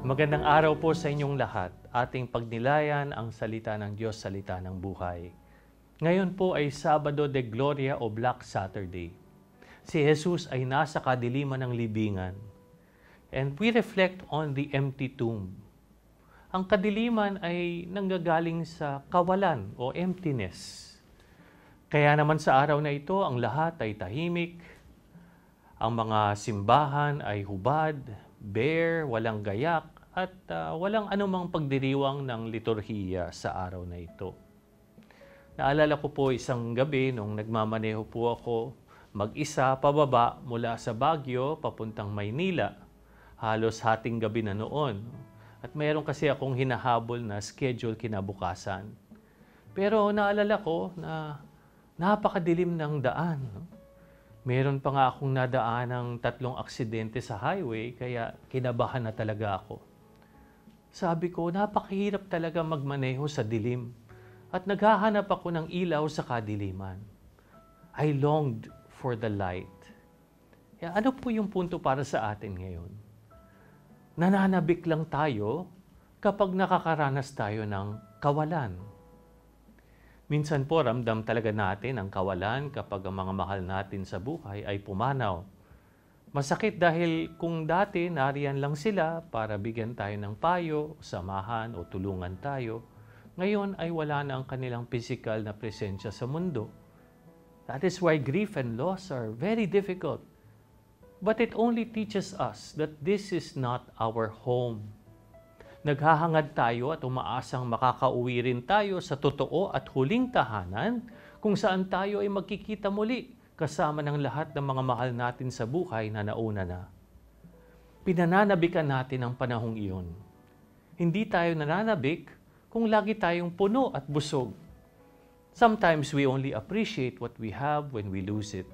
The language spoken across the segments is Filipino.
Magandang araw po sa inyong lahat. Ating pagnilayan ang salita ng Diyos, salita ng buhay. Ngayon po ay Sabado de Gloria o Black Saturday. Si Jesus ay nasa kadiliman ng libingan. And we reflect on the empty tomb. Ang kadiliman ay nanggagaling sa kawalan o emptiness. Kaya naman sa araw na ito, ang lahat ay tahimik. Ang mga simbahan ay hubad, bare, walang gayak, at walang anumang pagdiriwang ng liturhiya sa araw na ito. Naalala ko po isang gabi nung nagmamaneho po ako mag-isa pababa mula sa Baguio papuntang Maynila. Halos hating gabi na noon. At mayroon kasi akong hinahabol na schedule kinabukasan. Pero naalala ko na napakadilim ng daan. Meron pa nga akong nadaan ng 3 aksidente sa highway, kaya kinabahan na talaga ako. Sabi ko, napakahirap talaga magmaneho sa dilim at naghahanap ako ng ilaw sa kadiliman. I longed for the light. Kaya ano po yung punto para sa atin ngayon? Nananabik lang tayo kapag nakakaranas tayo ng kawalan. Minsan po ramdam talaga natin ang kawalan kapag ang mga mahal natin sa buhay ay pumanaw. Masakit dahil kung dati nariyan lang sila para bigyan tayo ng payo, samahan o tulungan tayo, ngayon ay wala na ang kanilang physical na presensya sa mundo. That is why grief and loss are very difficult. But it only teaches us that this is not our home. Naghahangad tayo at umaasang makakauwi rin tayo sa totoo at huling tahanan kung saan tayo ay magkikita muli kasama ng lahat ng mga mahal natin sa buhay na nauna na. Pinananabikan natin ang panahong iyon. Hindi tayo nananabik kung lagi tayong puno at busog. Sometimes we only appreciate what we have when we lose it.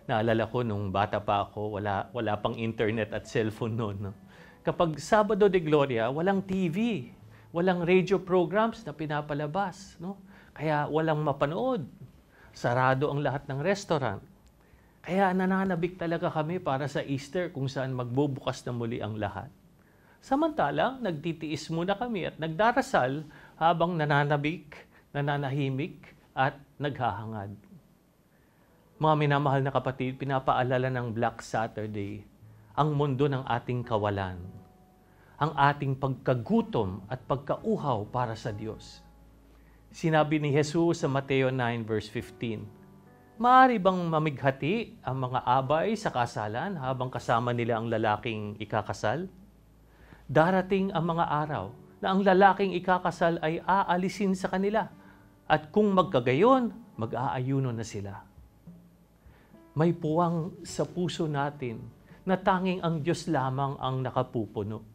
Naalala ko nung bata pa ako, wala pang internet at cellphone noon. No? Kapag Sabado de Gloria, walang TV, walang radio programs na pinapalabas. No? Kaya walang mapanood. Sarado ang lahat ng restaurant. Kaya nananabik talaga kami para sa Easter kung saan magbubukas na muli ang lahat. Samantalang, nagtitiis muna kami at nagdarasal habang nananabik, nananahimik at naghahangad. Mga minamahal na kapatid, pinapaalala ng Black Saturday ang mundo ng ating kawalan, ang ating pagkagutom at pagkauhaw para sa Diyos. Sinabi ni Jesus sa Mateo 9 verse 15, "Maaari bang mamighati ang mga abay sa kasalan habang kasama nila ang lalaking ikakasal? Darating ang mga araw na ang lalaking ikakasal ay aalisin sa kanila, at kung magkagayon, mag-aayuno na sila." May puwang sa puso natin na tanging ang Diyos lamang ang nakapupuno.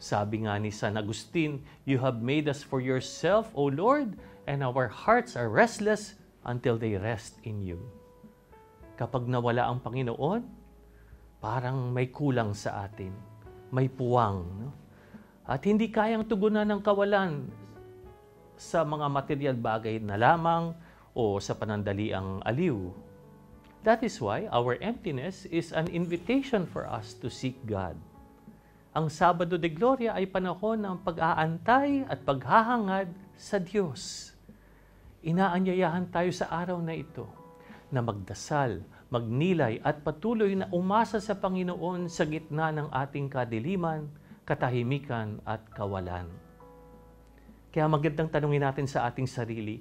Sabi nga ni San Agustin, "You have made us for yourself, O Lord, and our hearts are restless until they rest in you." Kapag nawala ang Panginoon, parang may kulang sa atin. May puwang. No? At hindi kayang tugunan ng kawalan sa mga material bagay na lamang o sa panandaliang aliw. That is why our emptiness is an invitation for us to seek God. Ang Sabado de Gloria ay panahon ng pag-aantay at paghahangad sa Diyos. Inaanyayahan tayo sa araw na ito na magdasal, magnilay at patuloy na umasa sa Panginoon sa gitna ng ating kadiliman, katahimikan at kawalan. Kaya magandang tanungin natin sa ating sarili,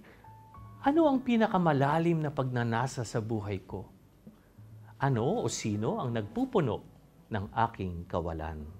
ano ang pinakamalalim na pagnanasa sa buhay ko? Ano o sino ang nagpupuno ng aking kawalan?